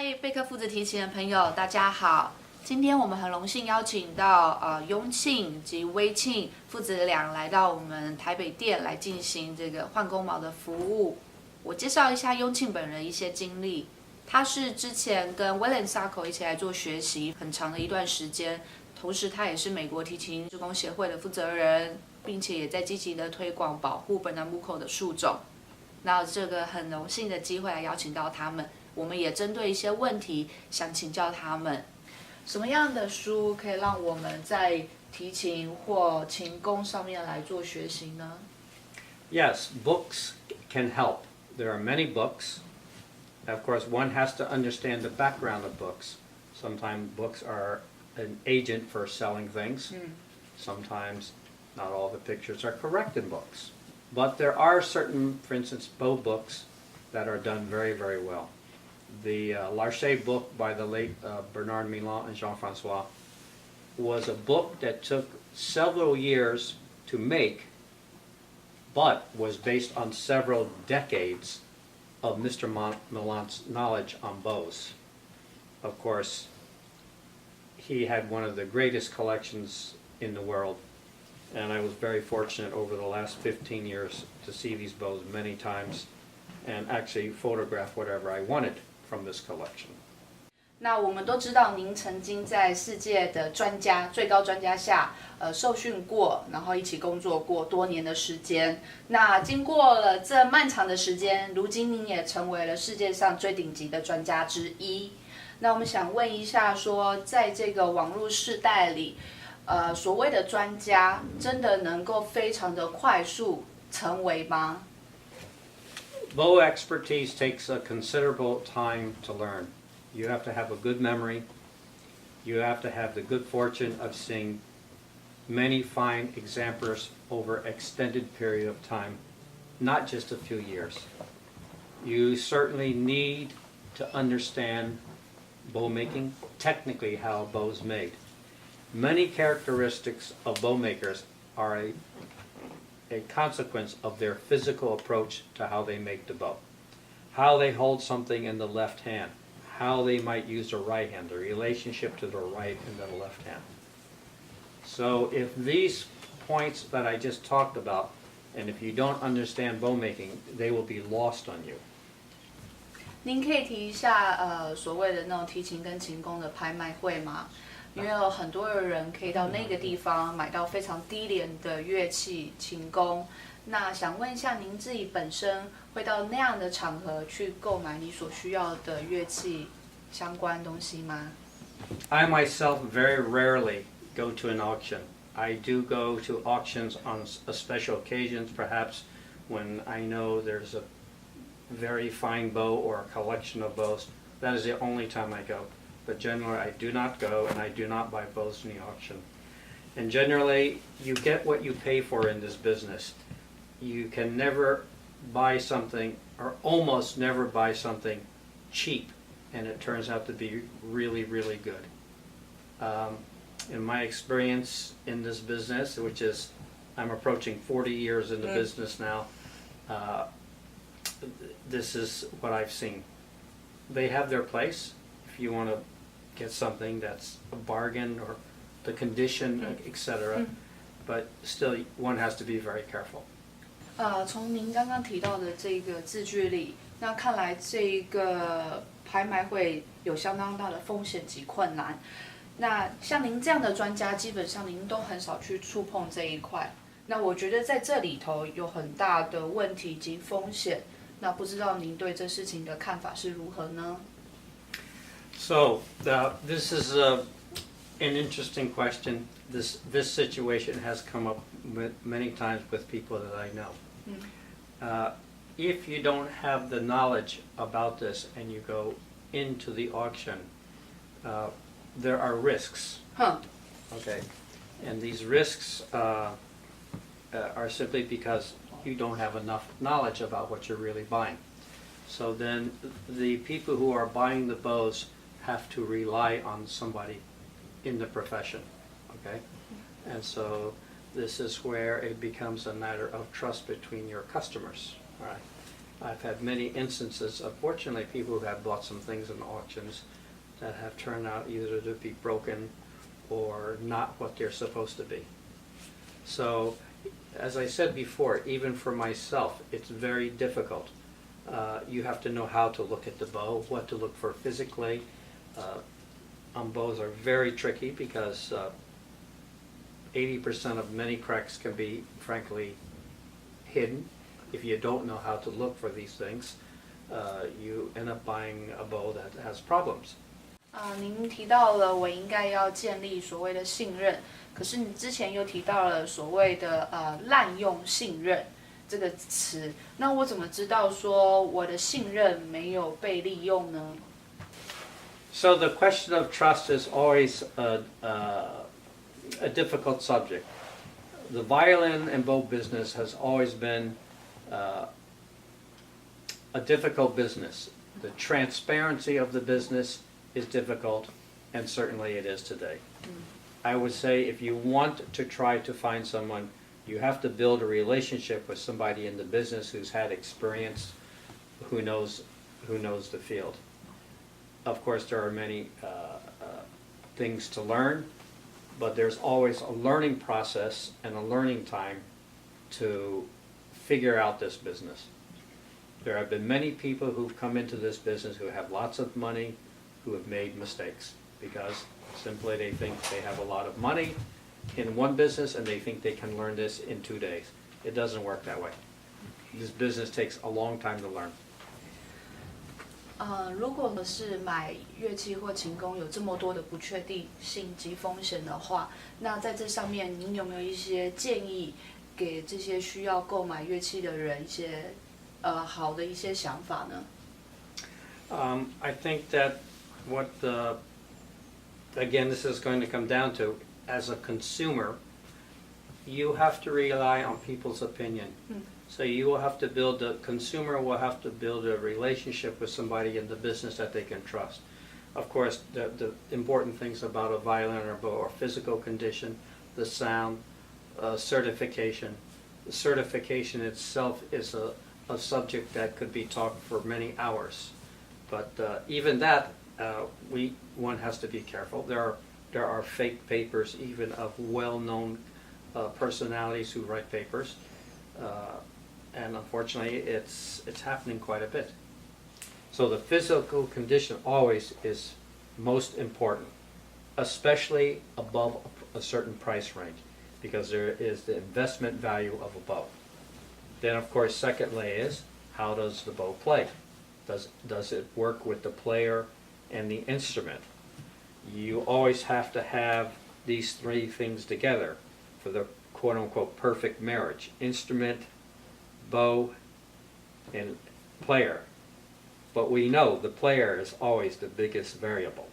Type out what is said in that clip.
位贝克父子提琴的朋友，大家好！今天我们很荣幸邀请到雍庆及威庆父子俩来到我们台北店来进行这个换弓毛的服务。我介绍一下雍庆本人一些经历。他是之前跟威廉萨口一起来做学习很长的一段时间，同时他也是美国提琴施工协会的负责人，并且也在积极的推广保护本南木口的树种。那这个很荣幸的机会来邀请到他们，我们也针对一些问题想请教他们，什么样的书可以让我们在提琴或琴弓上面来做学习呢？ Yes, books can help. There are many books. Of course, one has to understand the background of books. Sometimes books are an agent for selling things. Sometimes not all the pictures are correct in books. But there are certain, for instance, bow books that are done very, very well. The Larcher book by the late Bernard Milan and Jean-Francois was a book that took several years to make, but was based on several decades of Mr. Milan's knowledge on bows. Of course, he had one of the greatest collections in the world. And I was very fortunate over the last 15 years to see these bows many times and actually photograph whatever I wanted from this collection. 那我们都知道，您曾经在世界的专家、最高专家下，受训过，然后一起工作过多年的时间。那经过了这漫长的时间，如今您也成为了世界上最顶级的专家之一。那我们想问一下说，在这个网络世代里，所谓的专家真的能够非常的快速成为吗？ Bow expertise takes a considerable time to learn. You have to have a good memory. You have to have the good fortune of seeing many fine examples over extended period of time, not just a few years. You certainly need to understand bow making, technically how a bow is made. Many characteristics of bow makers are a consequence of their physical approach to how they make the bow. How they hold something in the left hand, how they might use the right hand, the relationship to the right and the left hand. So if these points that I just talked about, and if you don't understand bow making, they will be lost on you. 您可以提一下所谓的那种提琴跟琴弓的拍卖会吗？因为有很多的人可以到那个地方买到非常低廉的乐器琴弓。那想问一下，您自己本身会到那样的场合去购买你所需要的乐器相关东西吗？ I myself very rarely go to an auction. I do go to auctions on special occasions, perhaps when I know there's a very fine bow or a collection of bows. That is the only time I go. But generally I do not go and I do not buy bows in the auction. And generally you get what you pay for in this business. You can never buy something, or almost never buy something cheap, and it turns out to be really, really good. In my experience in this business, which is, I'm approaching 40 years in the business now, this is what I've seen. They have their place. If you want to get something that's a bargain or the condition, etc. But still, one has to be very careful. 从您刚刚提到的这个字句里，那看来这个拍卖会有相当大的风险及困难。那像您这样的专家，基本上您都很少去触碰这一块。那我觉得在这里头有很大的问题及风险。那不知道您对这事情的看法是如何呢？ So this is an interesting question. This situation has come up many times with people that I know. If you don't have the knowledge about this and you go into the auction, there are risks. Okay, and these risks are simply because you don't have enough knowledge about what you're really buying. So then the people who are buying the bows have to rely on somebody in the profession, okay? And so this is where it becomes a matter of trust between your customers, all right? I've had many instances, unfortunately, people who have bought some things in auctions that have turned out either to be broken or not what they're supposed to be. So, as I said before, even for myself, it's very difficult. You have to know how to look at the bow, what to look for physically. Bows are very tricky because 80% of many cracks can be, frankly, hidden. If you don't know how to look for these things, you end up buying a bow that has problems. 您提到了我应该要建立所谓的信任，可是你之前又提到了所谓的滥用信任这个词，那我怎么知道说我的信任没有被利用呢？ So the question of trust is always a difficult subject. The violin and bow business has always been a difficult business. The transparency of the business is difficult, and certainly it is today. I would say if you want to try to find someone, you have to build a relationship with somebody in the business who's had experience, who knows the field. Of course, there are many things to learn, but there's always a learning process and a learning time to figure out this business. There have been many people who've come into this business who have lots of money, who have made mistakes because simply they think they have a lot of money in one business and they think they can learn this in 2 days. It doesn't work that way. This business takes a long time to learn. 如果是买乐器或琴弓有这么多的不确定性及风险的话，那在这上面您有没有一些建议给这些需要购买乐器的人一些好的一些想法呢？ I think that what again, this is going to come down to, as a consumer, you have to rely on people's opinion. So you will have to the consumer will have to build a relationship with somebody in the business that they can trust. Of course, the important things about a violin or bow are physical condition, the sound, certification. The certification itself is a subject that could be taught for many hours. But even that, one has to be careful. There are fake papers even of well-known personalities who write papers. And unfortunately, it's happening quite a bit. So the physical condition always is most important, especially above a certain price range, because there is the investment value of a bow. Then, of course, secondly is, how does the bow play? Does it work with the player and the instrument? You always have to have these three things together for the quote-unquote perfect marriage: instrument, bow, and player. But we know the player is always the biggest variable.